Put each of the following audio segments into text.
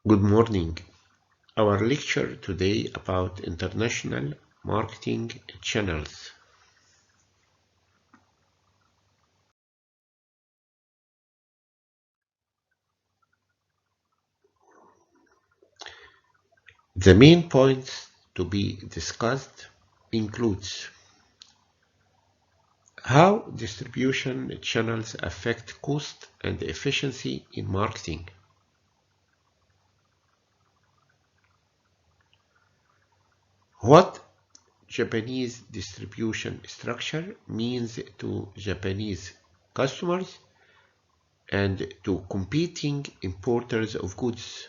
Good morning. Our lecture today about international marketing channels. The main points to be discussed includes how distribution channels affect cost and efficiency in marketing, what Japanese distribution structure means to Japanese customers and to competing importers of goods,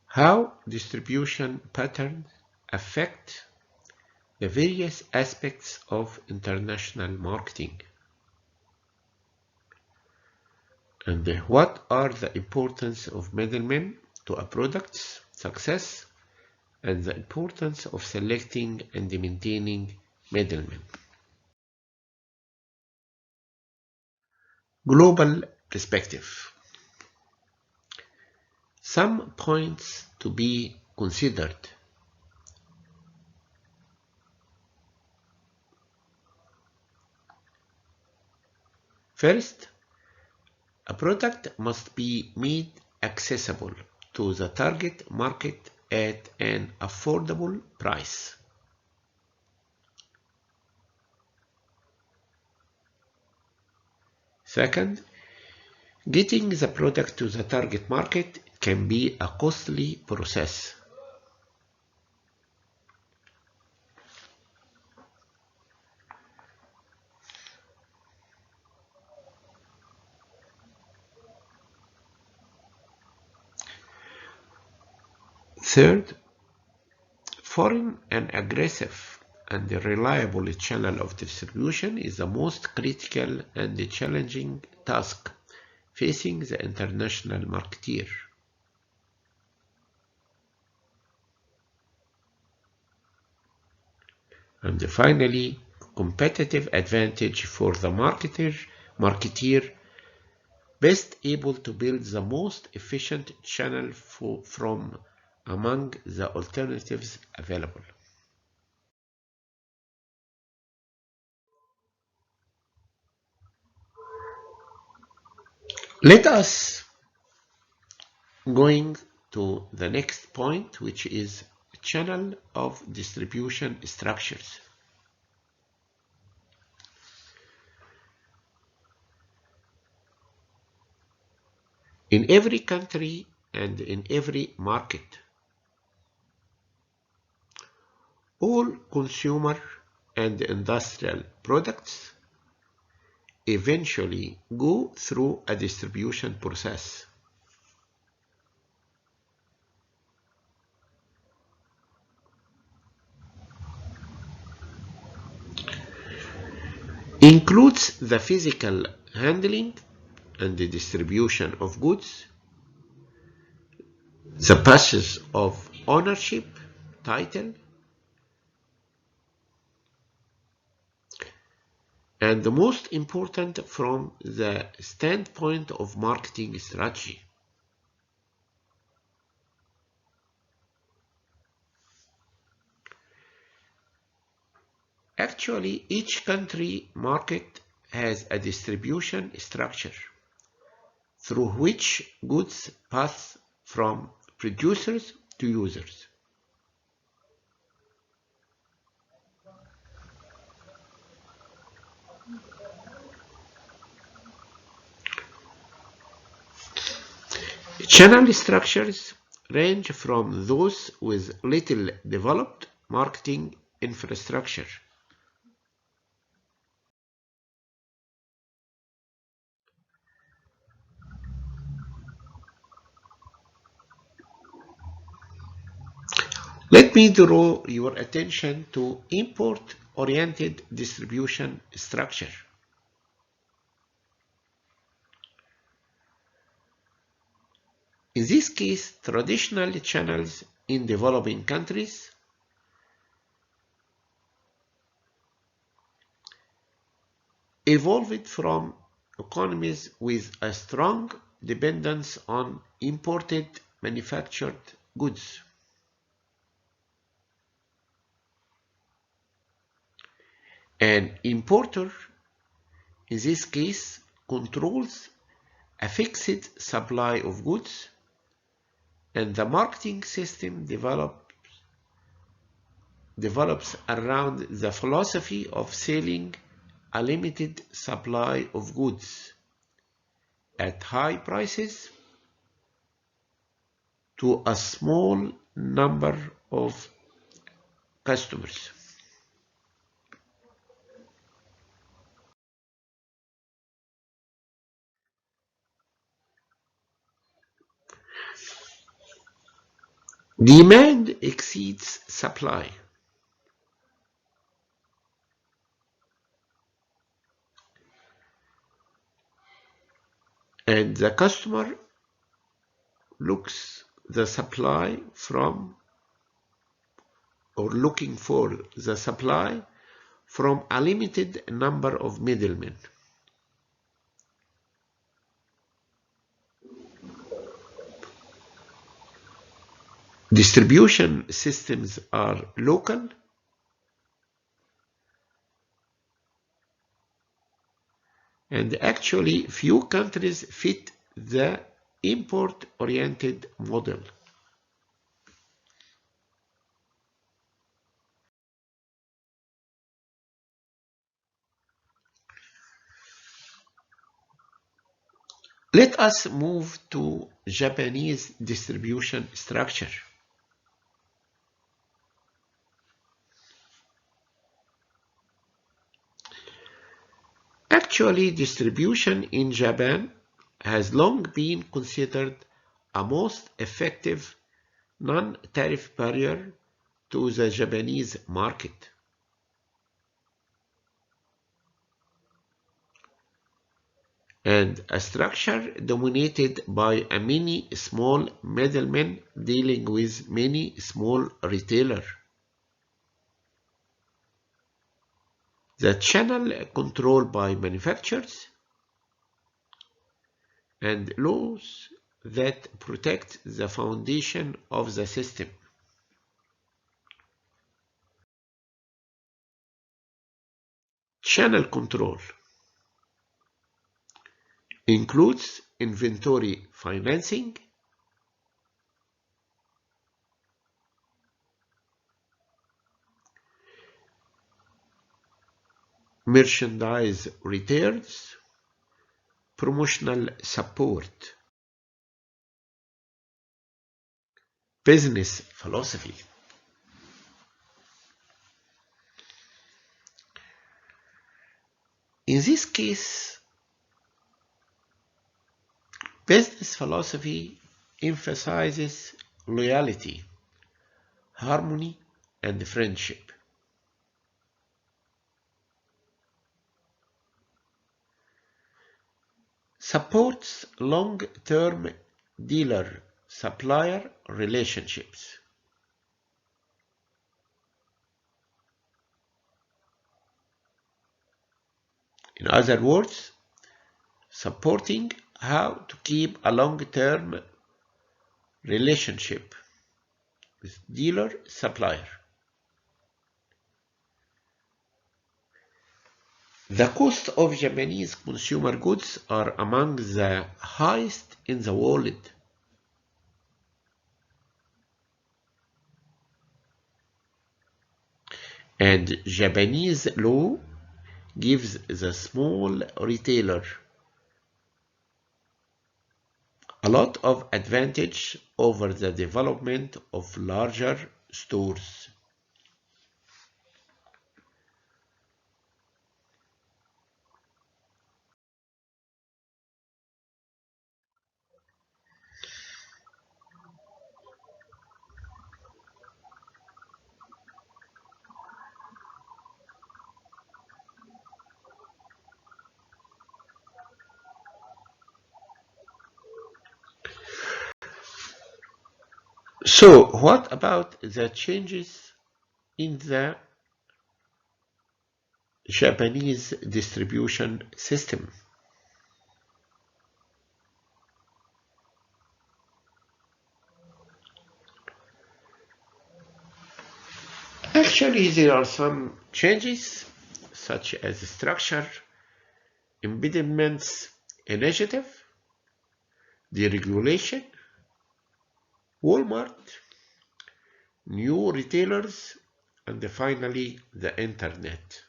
how distribution patterns affect the various aspects of international marketing, and what are the importance of middlemen to a product's success and the importance of selecting and maintaining middlemen. Global perspective. Some points to be considered. First, a product must be made accessible to the target market at an affordable price. Second, getting the product to the target market can be a costly process. Third, foreign and aggressive and reliable channel of distribution is the most critical and challenging task facing the international marketeer. And finally, competitive advantage for the marketeer best able to build the most efficient channel from among the alternatives available. Let us going to the next point, which is channel of distribution structures. In every country and in every market, all consumer and industrial products eventually go through a distribution process. Includes the physical handling and the distribution of goods, the passage of ownership, title, and the most important from the standpoint of marketing strategy. Actually, each country market has a distribution structure through which goods pass from producers to users. Channel structures range from those with little developed marketing infrastructure Let me draw your attention to import-oriented distribution structure. In this case, traditional channels in developing countries evolved from economies with a strong dependence on imported manufactured goods. An importer, in this case, controls a fixed supply of goods, and the marketing system develops around the philosophy of selling a limited supply of goods at high prices to a small number of customers. Demand exceeds supply. And the customer looks the supply from, or looking for the supply from, a limited number of middlemen. Distribution systems are local, and actually few countries fit the import-oriented model. Let us move to Japanese distribution structure. Actually, distribution in Japan has long been considered a most effective non-tariff barrier to the Japanese market. And a structure dominated by a many small middlemen dealing with many small retailers. The channel controlled by manufacturers and laws that protect the foundation of the system. Channel control includes inventory financing, merchandise returns, promotional support. Business philosophy. In this case, business philosophy emphasizes loyalty, harmony, and friendship. Supports long-term dealer-supplier relationships. In other words, supporting how to keep a long-term relationship with dealer-supplier. The cost of Japanese consumer goods are among the highest in the world. And Japanese law gives the small retailer a lot of advantage over the development of larger stores. So, what about the changes in the Japanese distribution system? Actually, there are some changes such as structure, impediments, initiative, deregulation, Walmart, new retailers, and finally the internet.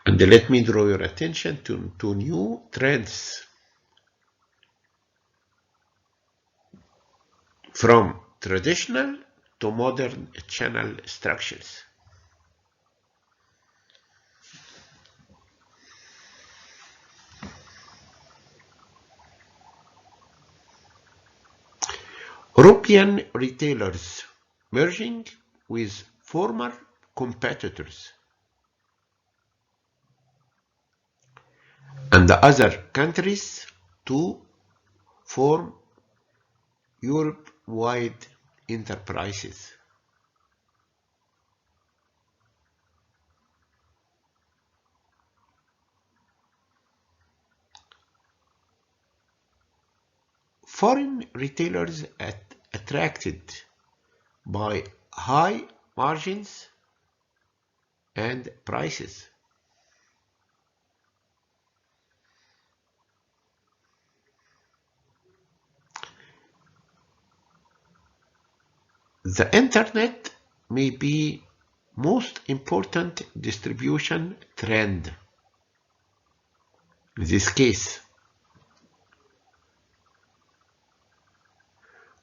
And let me draw your attention to new trends from traditional to modern channel structures. European retailers merging with former competitors, and the other countries to form Europe-wide enterprises. Foreign retailers attracted by high margins and prices. The internet may be most important distribution trend. In this case,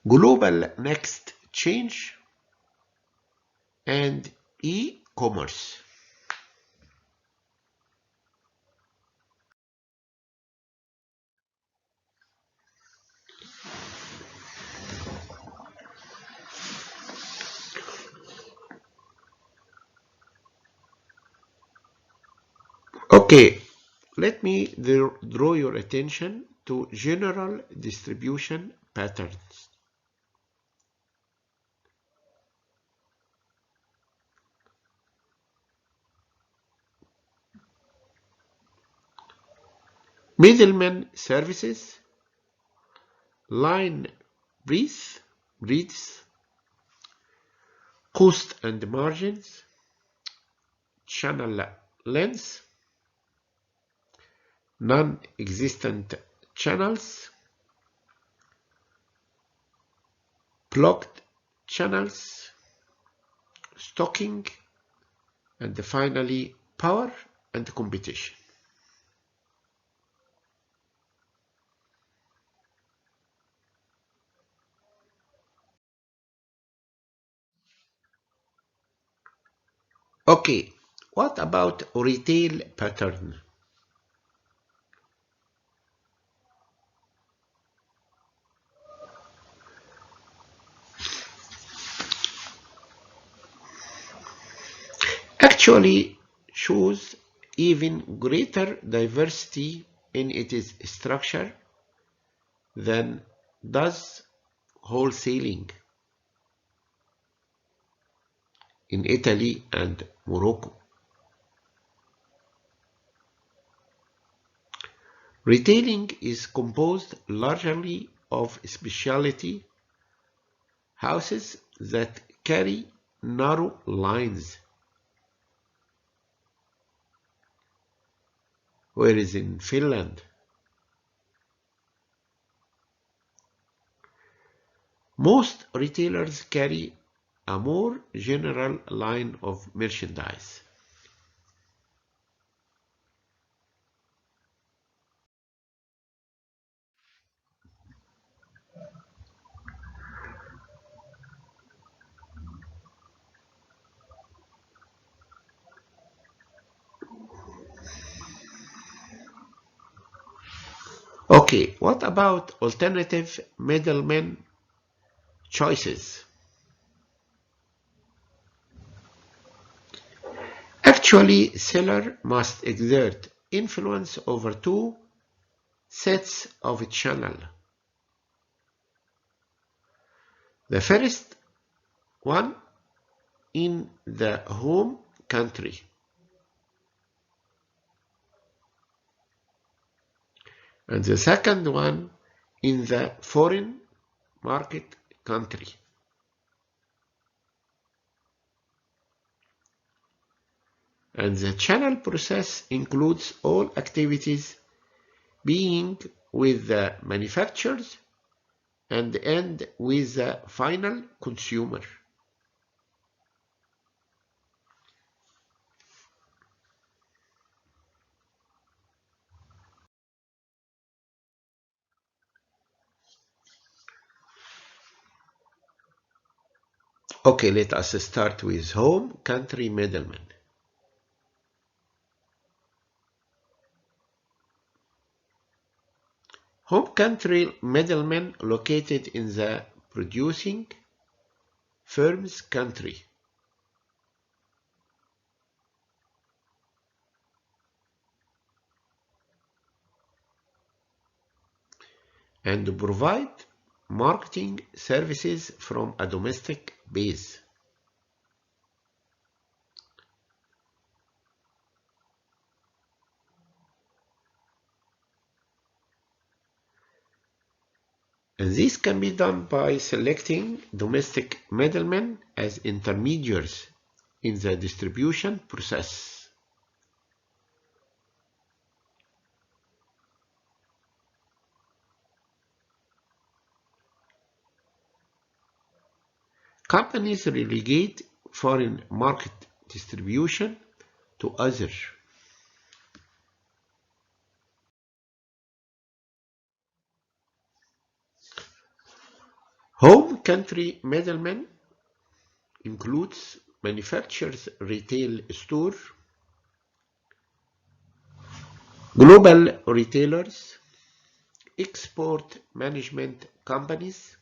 global next change and e-commerce. Okay, let me draw your attention to general distribution patterns. Middleman services, line breadth, cost and margins, channel length, non-existent channels, blocked channels, stocking, and finally power and competition. Okay, what about retail pattern? Actually shows even greater diversity in its structure than does wholesaling in Italy and Morocco. Retailing is composed largely of specialty houses that carry narrow lines, whereas in Finland, most retailers carry a more general line of merchandise. Okay, what about alternative middlemen choices? Actually, seller must exert influence over two sets of channel. The first one in the home country, And the second one in the foreign market country. And the channel process includes all activities being with the manufacturers and end with the final consumer. Okay, let us start with home country middleman. Home country middleman located in the producing firm's country. And provide marketing services from a domestic base. And this can be done by selecting domestic middlemen as intermediaries in the distribution process. Companies relegate foreign market distribution to others. Home country middlemen includes manufacturers retail store, global retailers, export management companies,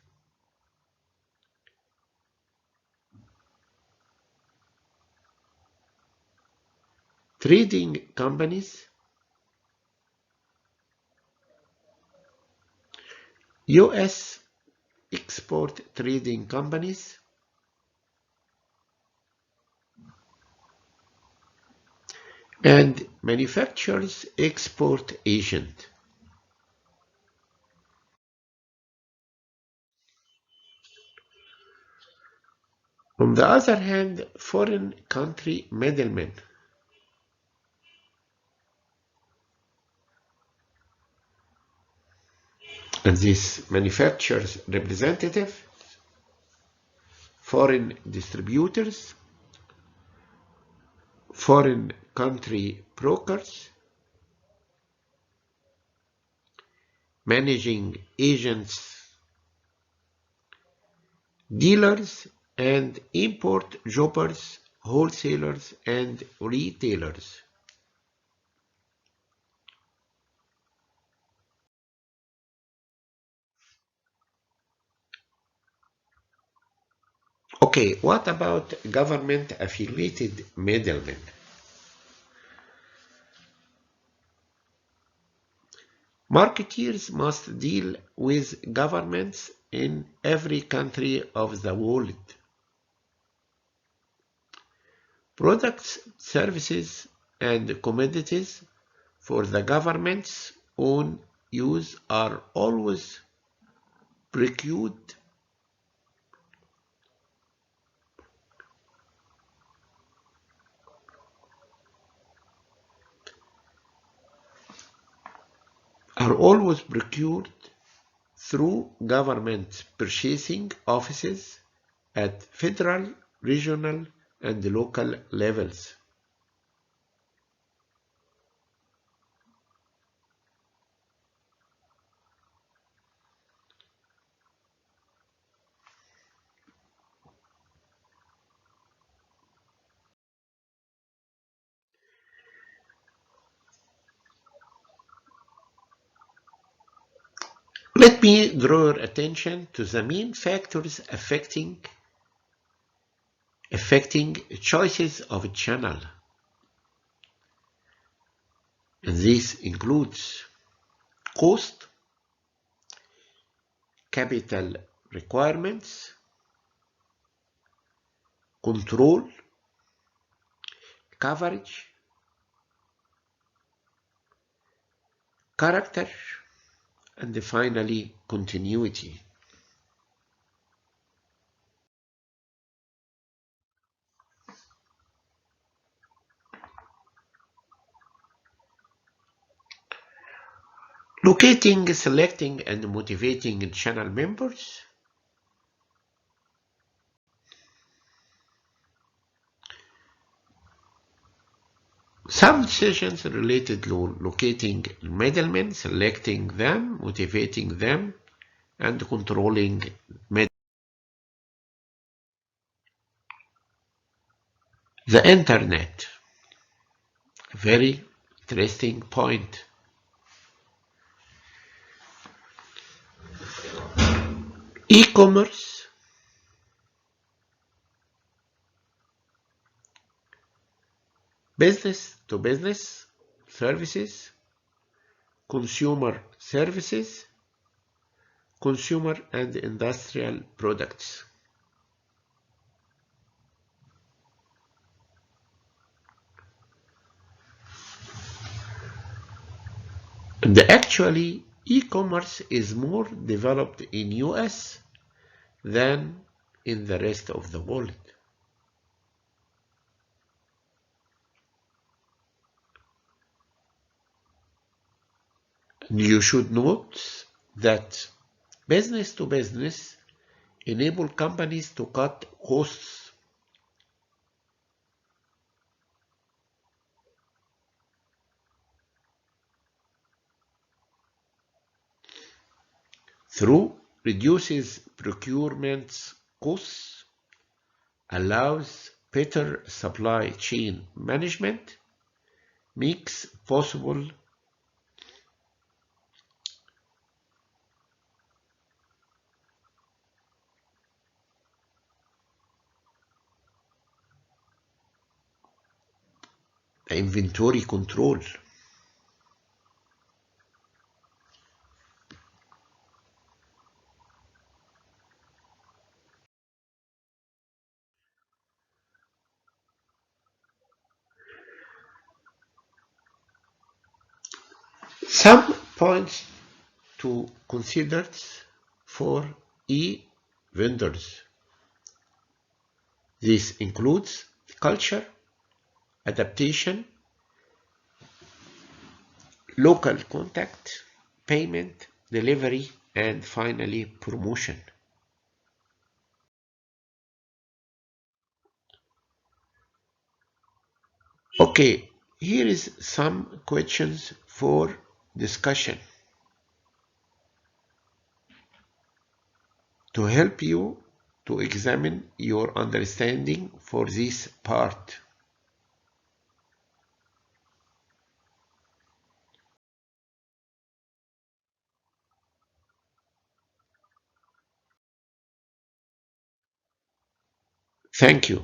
trading companies, U.S. export trading companies, and manufacturers export agent. On the other hand, foreign country middlemen and these manufacturers representative, foreign distributors, foreign country brokers, managing agents, dealers, and import jobbers, wholesalers, and retailers. Okay, what about government affiliated middlemen? Marketeers must deal with governments in every country of the world. Products, services, and commodities for the government's own use are always procured through government purchasing offices at federal, regional, and local levels. Let me draw your attention to the main factors affecting choices of a channel. And this includes cost, capital requirements, control, coverage, character, and finally continuity. Locating, selecting, and motivating channel members. Some decisions related to locating middlemen, selecting them, motivating them, and controlling middlemen. The internet, very interesting point. E-commerce, business to business services, consumer services, consumer and industrial products. And actually, e-commerce is more developed in US than in the rest of the world. You should note that business to business enable companies to cut costs through reduces procurement costs, allows better supply chain management, makes possible inventory control. Some points to consider for e-vendors. This includes culture, adaptation, local contact, payment, delivery, and finally promotion. Okay, here is some questions for discussion to help you to examine your understanding for this part. Thank you.